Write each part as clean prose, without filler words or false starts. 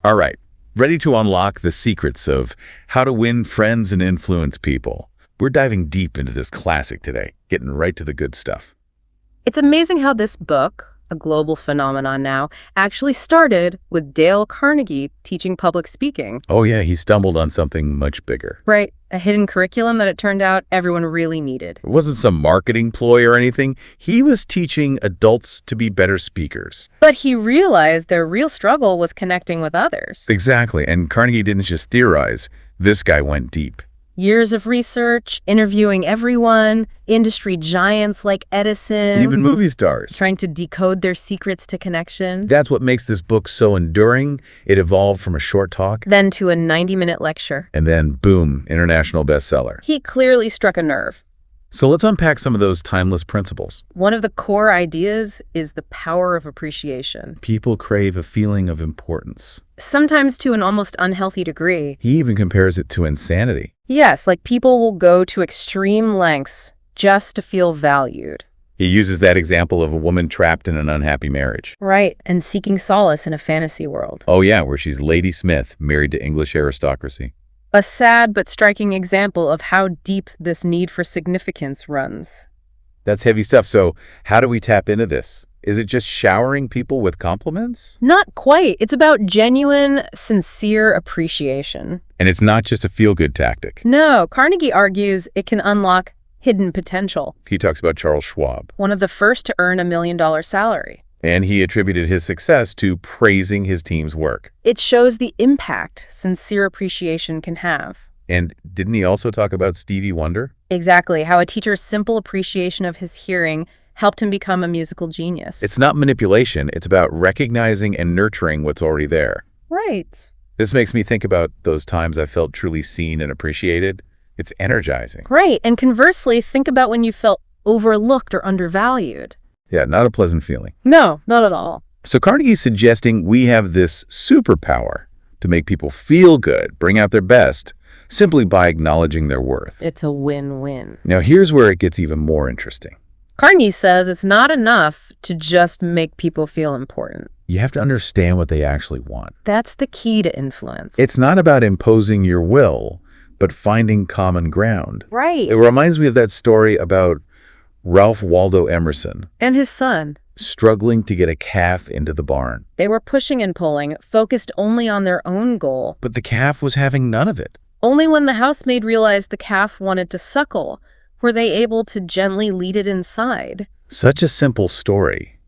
All right, ready to unlock the secrets of how to win friends and influence people. We're diving deep into this classic today, getting right to the good stuff. It's amazing how this book, a global phenomenon now, actually started with Dale Carnegie teaching public speaking. Oh yeah, he stumbled on something much bigger. Right, a hidden curriculum that it turned out everyone really needed. It wasn't some marketing ploy or anything. He was teaching adults to be better speakers. But he realized their real struggle was connecting with others. Exactly, and Carnegie didn't just theorize. This guy went deep. Years of research, interviewing everyone, industry giants like Edison. Even movie stars. Trying to decode their secrets to connection. That's what makes this book so enduring. It evolved from a short talk. Then to a 90-minute lecture. And then, boom, international bestseller. He clearly struck a nerve. So let's unpack some of those timeless principles. One of the core ideas is the power of appreciation. People crave a feeling of importance. Sometimes to an almost unhealthy degree. He even compares it to insanity. Yes, like people will go to extreme lengths just to feel valued. He uses that example of a woman trapped in an unhappy marriage. Right, and seeking solace in a fantasy world. Oh yeah, where she's Lady Smith, married to English aristocracy. A sad but striking example of how deep this need for significance runs. That's heavy stuff. So how do we tap into this? Is it just showering people with compliments? Not quite. It's about genuine, sincere appreciation. And it's not just a feel-good tactic. No, Carnegie argues it can unlock hidden potential. He talks about Charles Schwab. One of the first to earn $1 million salary. And he attributed his success to praising his team's work. It shows the impact sincere appreciation can have. And didn't he also talk about Stevie Wonder? Exactly, how a teacher's simple appreciation of his hearing helped him become a musical genius. It's not manipulation. It's about recognizing and nurturing what's already there. Right. This makes me think about those times I felt truly seen and appreciated. It's energizing. Right, and conversely, think about when you felt overlooked or undervalued. Yeah, not a pleasant feeling. No, not at all. So Carnegie's suggesting we have this superpower to make people feel good, bring out their best, simply by acknowledging their worth. It's a win-win. Now here's where it gets even more interesting. Carnegie says it's not enough to just make people feel important. You have to understand what they actually want. That's the key to influence. It's not about imposing your will, but finding common ground. Right. It reminds me of that story about Ralph Waldo Emerson. And his son. Struggling to get a calf into the barn. They were pushing and pulling, focused only on their own goal. But the calf was having none of it. Only when the housemaid realized the calf wanted to suckle were they able to gently lead it inside. Such a simple story,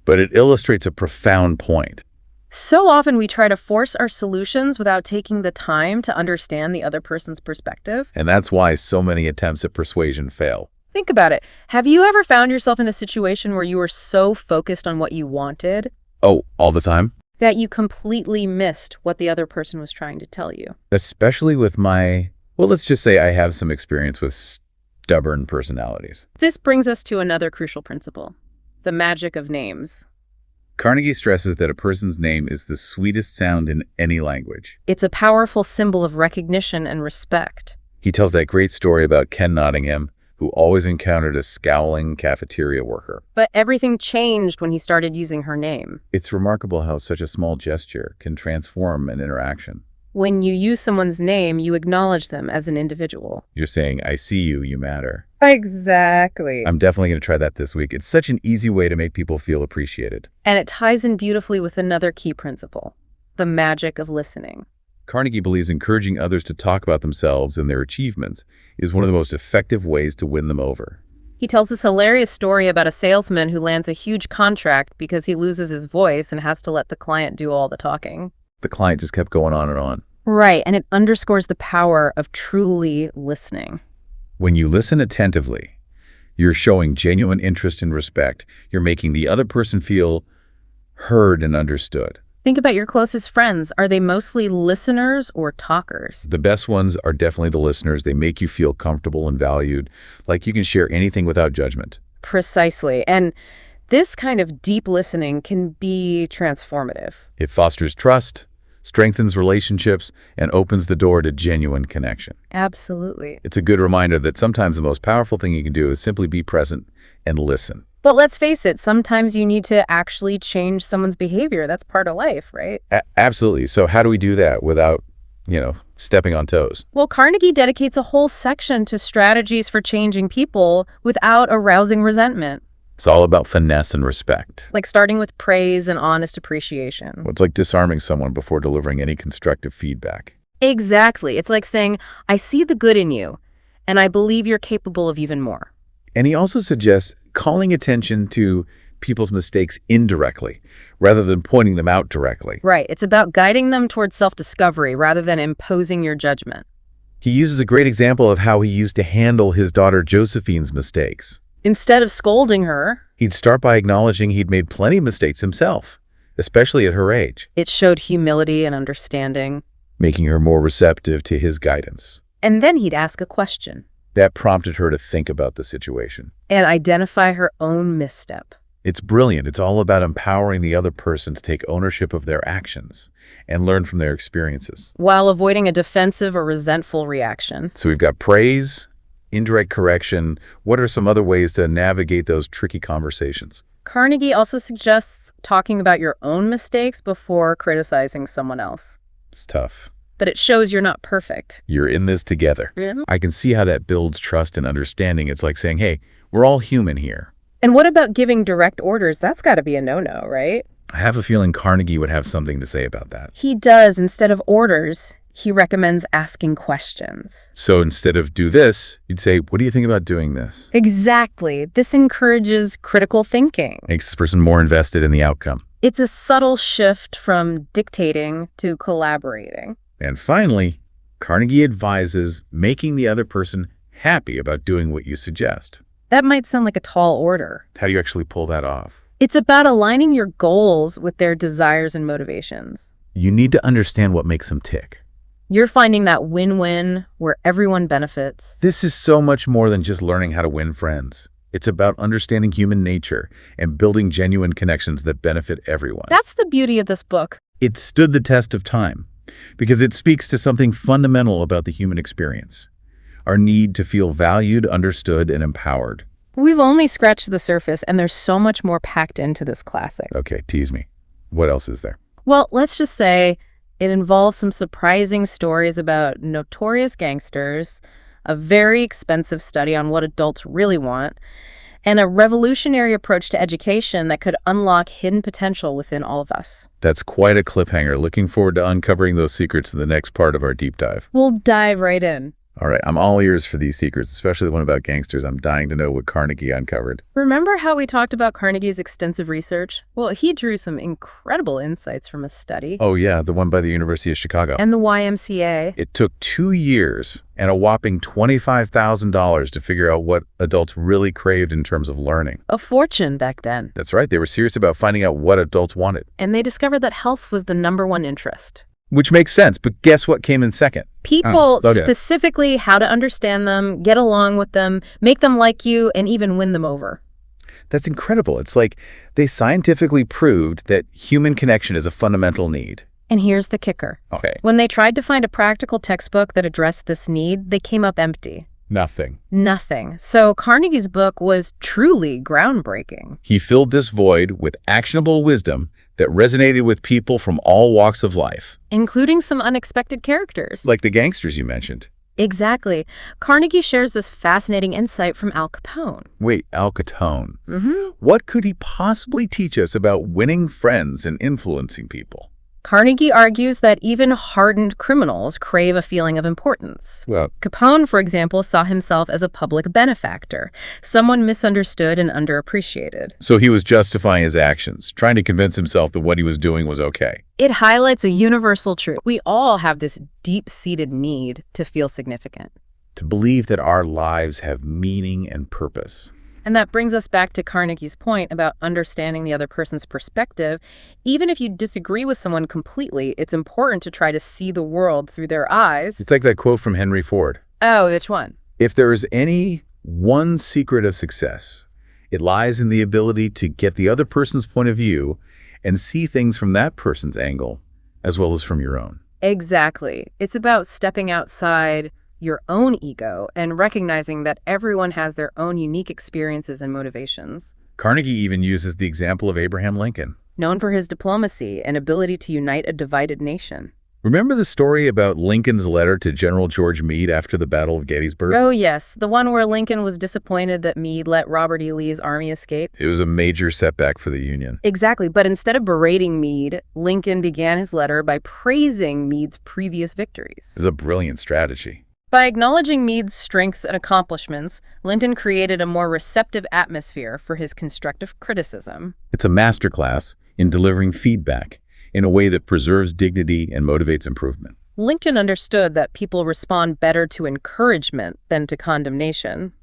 but it illustrates a profound point. So often we try to force our solutions without taking the time to understand the other person's perspective. And that's why so many attempts at persuasion fail. Think about it. Have you ever found yourself in a situation where you were so focused on what you wanted? Oh, all the time? That you completely missed what the other person was trying to tell you. Especially with well, let's just say I have some experience with stubborn personalities. This brings us to another crucial principle, the magic of names. Carnegie stresses that a person's name is the sweetest sound in any language. It's a powerful symbol of recognition and respect. He tells that great story about Ken Nottingham, who always encountered a scowling cafeteria worker. But everything changed when he started using her name. It's remarkable how such a small gesture can transform an interaction. When you use someone's name, you acknowledge them as an individual. You're saying, I see you, you matter. Exactly. I'm definitely going to try that this week. It's such an easy way to make people feel appreciated. And it ties in beautifully with another key principle, the magic of listening. Carnegie believes encouraging others to talk about themselves and their achievements is one of the most effective ways to win them over. He tells this hilarious story about a salesman who lands a huge contract because he loses his voice and has to let the client do all the talking. The client just kept going on and on. Right, and it underscores the power of truly listening. When you listen attentively, you're showing genuine interest and respect. You're making the other person feel heard and understood. Think about your closest friends. Are they mostly listeners or talkers? The best ones are definitely the listeners. They make you feel comfortable and valued, like you can share anything without judgment. Precisely. And this kind of deep listening can be transformative. It fosters trust, strengthens relationships, and opens the door to genuine connection. Absolutely. It's a good reminder that sometimes the most powerful thing you can do is simply be present and listen. But let's face it, sometimes you need to actually change someone's behavior. That's part of life, right? Absolutely. So how do we do that without, stepping on toes? Well, Carnegie dedicates a whole section to strategies for changing people without arousing resentment. It's all about finesse and respect. Like starting with praise and honest appreciation. Well, it's like disarming someone before delivering any constructive feedback. Exactly. It's like saying, I see the good in you, and I believe you're capable of even more. And he also suggests calling attention to people's mistakes indirectly, rather than pointing them out directly. Right. It's about guiding them towards self-discovery rather than imposing your judgment. He uses a great example of how he used to handle his daughter Josephine's mistakes. Instead of scolding her, He'd start by acknowledging he'd made plenty of mistakes himself, especially at her age, it showed humility and understanding. making her more receptive to his guidance. And then he'd ask a question That prompted her to think about the situation. and identify her own misstep. It's brilliant. It's all about empowering the other person to take ownership of their actions and learn from their experiences. While avoiding a defensive or resentful reaction. So we've got praise, indirect correction. What are some other ways to navigate those tricky conversations? Carnegie also suggests talking about your own mistakes before criticizing someone else. It's tough. But it shows you're not perfect. You're in this together. Yeah. I can see how that builds trust and understanding. It's like saying, hey, we're all human here. And what about giving direct orders? That's got to be a no-no, right? I have a feeling Carnegie would have something to say about that. He does. Instead of orders, he recommends asking questions. So instead of do this, you'd say, what do you think about doing this? Exactly. This encourages critical thinking. Makes this person more invested in the outcome. It's a subtle shift from dictating to collaborating. And finally, Carnegie advises making the other person happy about doing what you suggest. That might sound like a tall order. How do you actually pull that off? It's about aligning your goals with their desires and motivations. You need to understand what makes them tick. You're finding that win-win where everyone benefits. This is so much more than just learning how to win friends. It's about understanding human nature and building genuine connections that benefit everyone. That's the beauty of this book. It stood the test of time because it speaks to something fundamental about the human experience, our need to feel valued, understood, and empowered. We've only scratched the surface, and there's so much more packed into this classic. Okay, tease me. What else is there? Well, let's just say it involves some surprising stories about notorious gangsters, a very expensive study on what adults really want, and a revolutionary approach to education that could unlock hidden potential within all of us. That's quite a cliffhanger. Looking forward to uncovering those secrets in the next part of our deep dive. We'll dive right in. All right, I'm all ears for these secrets, especially the one about gangsters. I'm dying to know what Carnegie uncovered. Remember how we talked about Carnegie's extensive research? Well, he drew some incredible insights from a study. Oh yeah, the one by the University of Chicago. And the YMCA. It took 2 years and a whopping $25,000 to figure out what adults really craved in terms of learning. A fortune back then. That's right, they were serious about finding out what adults wanted. And they discovered that health was the #1 interest. Which makes sense, but guess what came in second? People, okay. specifically how to understand them, get along with them, make them like you, and even win them over. That's incredible. It's like they scientifically proved that human connection is a fundamental need. And here's the kicker. Okay. When they tried to find a practical textbook that addressed this need, they came up empty. Nothing. Nothing. So Carnegie's book was truly groundbreaking. He filled this void with actionable wisdom that resonated with people from all walks of life. Including some unexpected characters. Like the gangsters you mentioned. Exactly. Carnegie shares this fascinating insight from Al Capone. Wait, Al Capone. What could he possibly teach us about winning friends and influencing people? Carnegie argues that even hardened criminals crave a feeling of importance. Well, Capone, for example, saw himself as a public benefactor, someone misunderstood and underappreciated. so he was justifying his actions, trying to convince himself that what he was doing was okay. It highlights a universal truth. We all have this deep-seated need to feel significant. To believe that our lives have meaning and purpose. And that brings us back to Carnegie's point about understanding the other person's perspective. Even if you disagree with someone completely, it's important to try to see the world through their eyes. It's like that quote from Henry Ford. Oh, which one? If there is any one secret of success, it lies in the ability to get the other person's point of view and see things from that person's angle, as well as from your own. Exactly. It's about stepping outside your own ego and recognizing that everyone has their own unique experiences and motivations. Carnegie even uses the example of Abraham Lincoln. Known for his diplomacy and ability to unite a divided nation. Remember the story about Lincoln's letter to General George Meade after the Battle of Gettysburg? Oh, yes, the one where Lincoln was disappointed that Meade let Robert E. Lee's army escape. It was a major setback for the Union. Exactly, but instead of berating Meade, Lincoln began his letter by praising Meade's previous victories. It was a brilliant strategy. By acknowledging Meade's strengths and accomplishments, Lincoln created a more receptive atmosphere for his constructive criticism. It's a masterclass in delivering feedback in a way that preserves dignity and motivates improvement. Lincoln understood that people respond better to encouragement than to condemnation.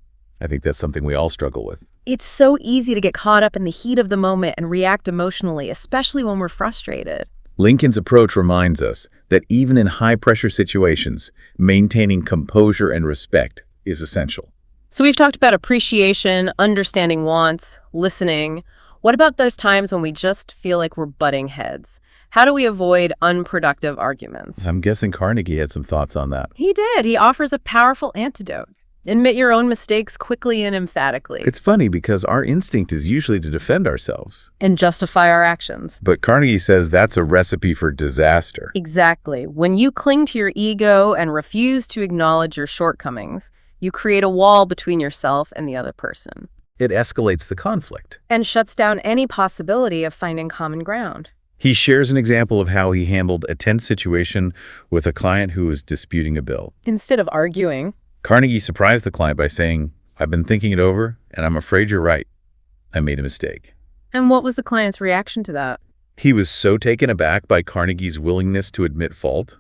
I think that's something we all struggle with. It's so easy to get caught up in the heat of the moment and react emotionally, especially when we're frustrated. Lincoln's approach reminds us that even in high-pressure situations, maintaining composure and respect is essential. So we've talked about appreciation, understanding wants, listening. What about those times when we just feel like we're butting heads? How do we avoid unproductive arguments? I'm guessing Carnegie had some thoughts on that. He did. He offers a powerful antidote. Admit your own mistakes quickly and emphatically. It's funny because our instinct is usually to defend ourselves. And justify our actions. But Carnegie says that's a recipe for disaster. Exactly. When you cling to your ego and refuse to acknowledge your shortcomings, you create a wall between yourself and the other person. It escalates the conflict. And shuts down any possibility of finding common ground. He shares an example of how he handled a tense situation with a client who was disputing a bill. Instead of arguing, Carnegie surprised the client by saying, "I've been thinking it over, and I'm afraid you're right. I made a mistake." And what was the client's reaction to that? He was so taken aback by Carnegie's willingness to admit fault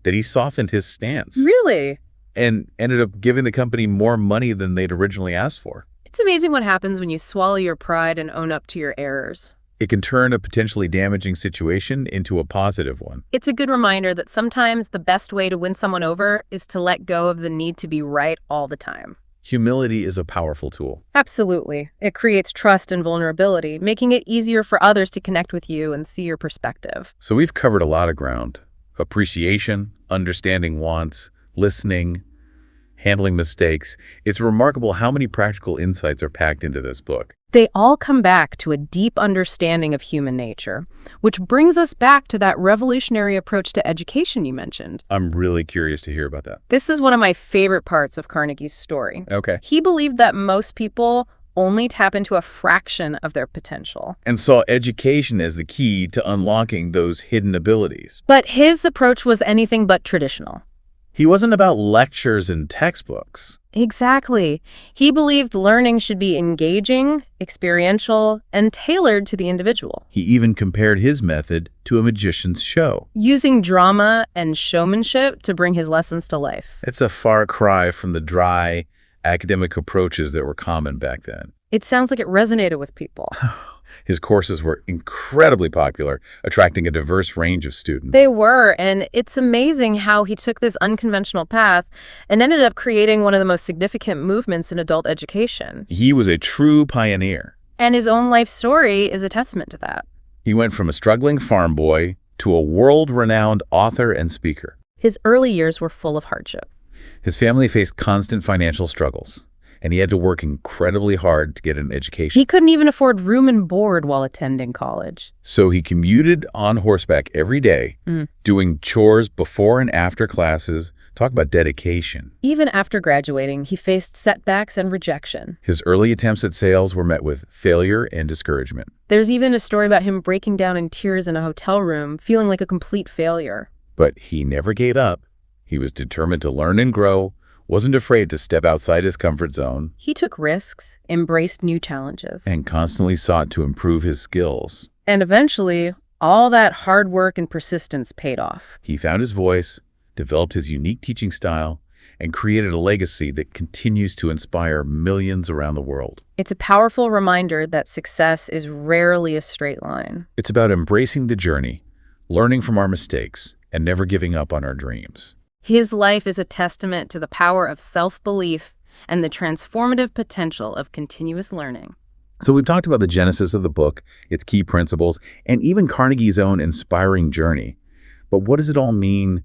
that he softened his stance. Really? And ended up giving the company more money than they'd originally asked for. It's amazing what happens when you swallow your pride and own up to your errors. It can turn a potentially damaging situation into a positive one. It's a good reminder that sometimes the best way to win someone over is to let go of the need to be right all the time. Humility is a powerful tool. Absolutely. It creates trust and vulnerability, making it easier for others to connect with you and see your perspective. So we've covered a lot of ground. Appreciation, understanding wants, listening, handling mistakes. It's remarkable how many practical insights are packed into this book. They all come back to a deep understanding of human nature, which brings us back to that revolutionary approach to education you mentioned. I'm really curious to hear about that. This is one of my favorite parts of Carnegie's story. Okay. He believed that most people only tap into a fraction of their potential. And saw education as the key to unlocking those hidden abilities. But his approach was anything but traditional. He wasn't about lectures and textbooks. Exactly. He believed learning should be engaging, experiential, and tailored to the individual. He even compared his method to a magician's show. Using drama and showmanship to bring his lessons to life. It's a far cry from the dry, academic approaches that were common back then. It sounds like it resonated with people. His courses were incredibly popular, attracting a diverse range of students. They were, and it's amazing how he took this unconventional path and ended up creating one of the most significant movements in adult education. He was a true pioneer. And his own life story is a testament to that. He went from a struggling farm boy to a world-renowned author and speaker. His early years were full of hardship. His family faced constant financial struggles, and he had to work incredibly hard to get an education. He couldn't even afford room and board while attending college. So he commuted on horseback every day, doing chores before and after classes. Talk about dedication. Even after graduating, he faced setbacks and rejection. His early attempts at sales were met with failure and discouragement. There's even a story about him breaking down in tears in a hotel room, feeling like a complete failure. But he never gave up. He was determined to learn and grow, wasn't afraid to step outside his comfort zone. He took risks, embraced new challenges, And constantly sought to improve his skills. And eventually, all that hard work and persistence paid off. He found his voice, developed his unique teaching style, and created a legacy that continues to inspire millions around the world. It's a powerful reminder that success is rarely a straight line. It's about embracing the journey, learning from our mistakes, and never giving up on our dreams. His life is a testament to the power of self-belief and the transformative potential of continuous learning. So we've talked about the genesis of the book, its key principles, and even Carnegie's own inspiring journey. But what does it all mean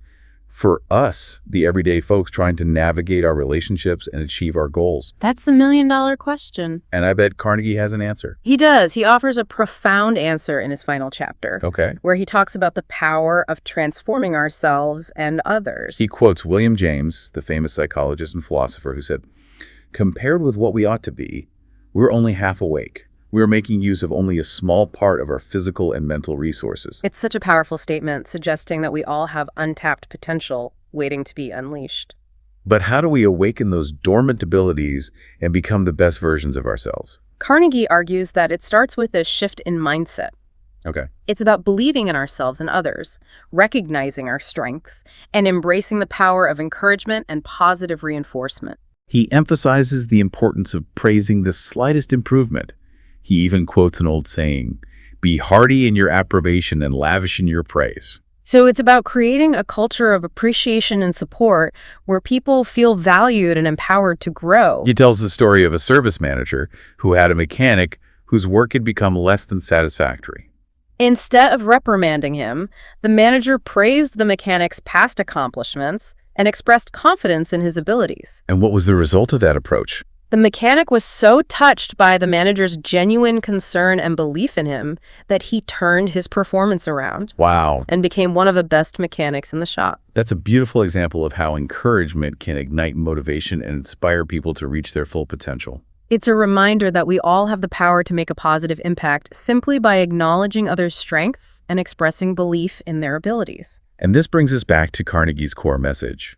for us, the everyday folks trying to navigate our relationships and achieve our goals? That's the million-dollar question. And I bet Carnegie has an answer. He does. He offers a profound answer in his final chapter, Okay. where he talks about the power of transforming ourselves and others. He quotes William James, the famous psychologist and philosopher, who said, "Compared with what we ought to be, we're only half awake. We're making use of only a small part of our physical and mental resources." It's such a powerful statement, suggesting that we all have untapped potential waiting to be unleashed. But how do we awaken those dormant abilities and become the best versions of ourselves? Carnegie argues that it starts with a shift in mindset. Okay. It's about believing in ourselves and others, recognizing our strengths, and embracing the power of encouragement and positive reinforcement. He emphasizes the importance of praising the slightest improvement. He even quotes an old saying, "Be hearty in your approbation and lavish in your praise." So it's about creating a culture of appreciation and support where people feel valued and empowered to grow. He tells the story of a service manager who had a mechanic whose work had become less than satisfactory. Instead of reprimanding him, the manager praised the mechanic's past accomplishments and expressed confidence in his abilities. And what was the result of that approach? The mechanic was so touched by the manager's genuine concern and belief in him that he turned his performance around Wow. and became one of the best mechanics in the shop. That's a beautiful example of how encouragement can ignite motivation and inspire people to reach their full potential. It's a reminder that we all have the power to make a positive impact simply by acknowledging others' strengths and expressing belief in their abilities. And this brings us back to Carnegie's core message.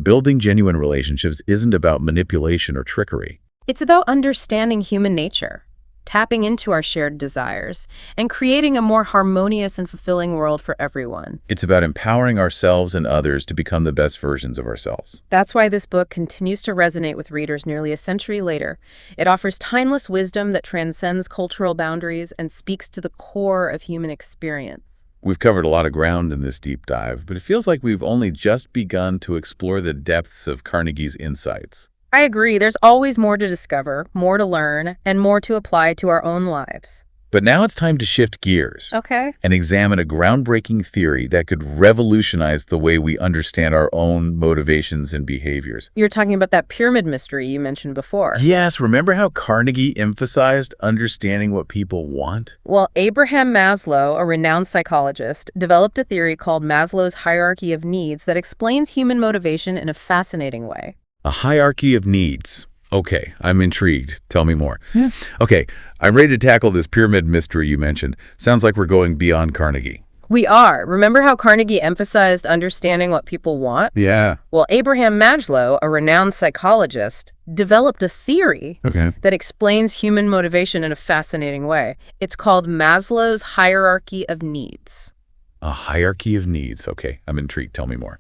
Building genuine relationships isn't about manipulation or trickery. It's about understanding human nature, tapping into our shared desires, and creating a more harmonious and fulfilling world for everyone. It's about empowering ourselves and others to become the best versions of ourselves. That's why this book continues to resonate with readers nearly a century later. It offers timeless wisdom that transcends cultural boundaries and speaks to the core of human experience. We've covered a lot of ground in this deep dive, but it feels like we've only just begun to explore the depths of Carnegie's insights. I agree. There's always more to discover, more to learn, and more to apply to our own lives. But now it's time to shift gears Okay. and examine a groundbreaking theory that could revolutionize the way we understand our own motivations and behaviors. You're talking about that pyramid mystery you mentioned before. Yes, remember how Carnegie emphasized understanding what people want? Well, Abraham Maslow, a renowned psychologist, developed a theory called Maslow's hierarchy of needs that explains human motivation in a fascinating way. A hierarchy of needs. Okay, I'm intrigued. Tell me more. Yeah. Okay, I'm ready to tackle this pyramid mystery you mentioned. Sounds like we're going beyond Carnegie. We are. Remember how Carnegie emphasized understanding what people want? Yeah. Well, Abraham Maslow, a renowned psychologist, developed a theory Okay. that explains human motivation in a fascinating way. It's called Maslow's hierarchy of needs. A hierarchy of needs. Okay, I'm intrigued. Tell me more.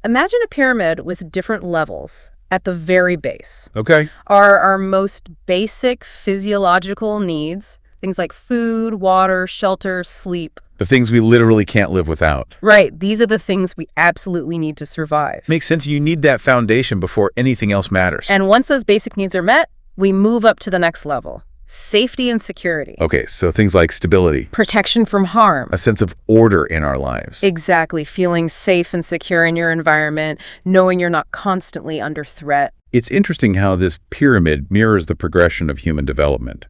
Imagine a pyramid with different levels. At the very base Okay. are our most basic physiological needs, things like food, water, shelter, sleep. The things we literally can't live without. Right, these are the things we absolutely need to survive. Makes sense. You need that foundation before anything else matters. And once those basic needs are met, we move up to the next level. Safety and security. Okay, so things like stability, Protection from harm. a sense of order in our lives. Exactly, feeling safe and secure in your environment, knowing you're not constantly under threat. It's interesting how this pyramid mirrors the progression of human development.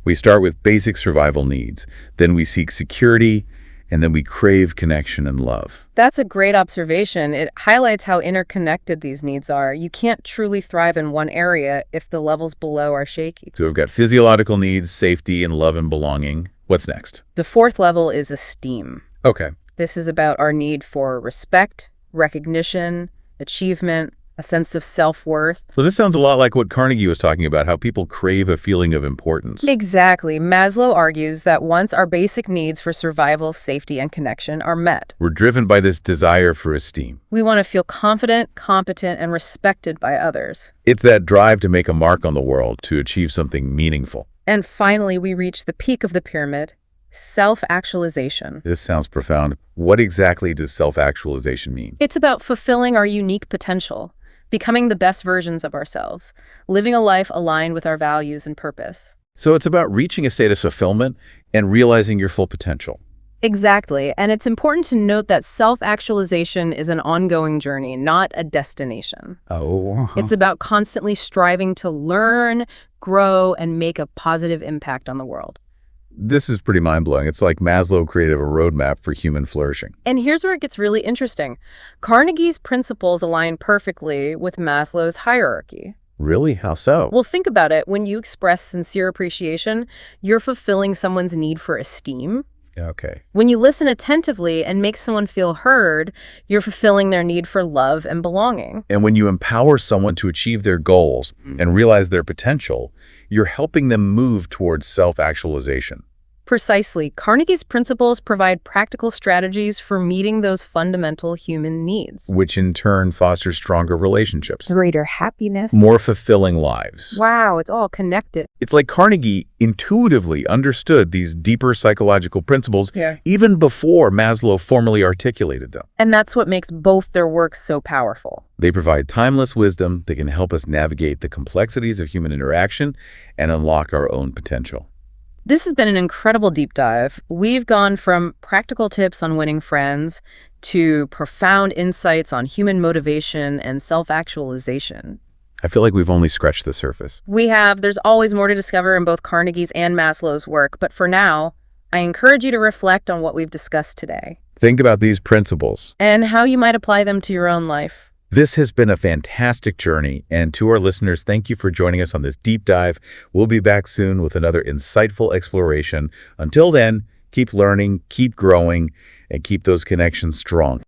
We start with basic survival needs, then we seek security, and then we crave connection and love. That's a great observation. It highlights how interconnected these needs are. You can't truly thrive in one area if the levels below are shaky. So we've got physiological needs, safety, and love and belonging. What's next? The fourth level is esteem. Okay. This is about our need for respect, recognition, achievement, a sense of self-worth. So this sounds a lot like what Carnegie was talking about, how people crave a feeling of importance. Exactly. Maslow argues that once our basic needs for survival, safety, and connection are met, We're driven by this desire for esteem. we want to feel confident, competent, and respected by others. It's that drive to make a mark on the world, to achieve something meaningful. And finally, we reach the peak of the pyramid, self-actualization. This sounds profound. What exactly does self-actualization mean? It's about fulfilling our unique potential, becoming the best versions of ourselves, living a life aligned with our values and purpose. So it's about reaching a state of fulfillment and realizing your full potential. Exactly. And it's important to note that self-actualization is an ongoing journey, not a destination. Oh, It's about constantly striving to learn, grow, and make a positive impact on the world. this is pretty mind-blowing. It's like Maslow created a roadmap for human flourishing. And here's where it gets really interesting. Carnegie's principles align perfectly with Maslow's hierarchy. Really? How so? Well, think about it. When you express sincere appreciation, you're fulfilling someone's need for esteem. Okay. When you listen attentively and make someone feel heard, you're fulfilling their need for love and belonging. And when you empower someone to achieve their goals and realize their potential, you're helping them move towards self-actualization. Precisely. Carnegie's principles provide practical strategies for meeting those fundamental human needs. Which in turn fosters stronger relationships, Greater happiness. more fulfilling lives. Wow, it's all connected. It's like Carnegie intuitively understood these deeper psychological principles Yeah. even before Maslow formally articulated them. And that's what makes both their works so powerful. They provide timeless wisdom that can help us navigate the complexities of human interaction and unlock our own potential. This has been an incredible deep dive. We've gone from practical tips on winning friends to profound insights on human motivation and self-actualization. I feel like we've only scratched the surface. There's always more to discover in both Carnegie's and Maslow's work, but for now, I encourage you to reflect on what we've discussed today Think about these principles. and how you might apply them to your own life. This has been a fantastic journey, and to our listeners, thank you for joining us on this deep dive. We'll be back soon with another insightful exploration. Until then, keep learning, keep growing, and keep those connections strong.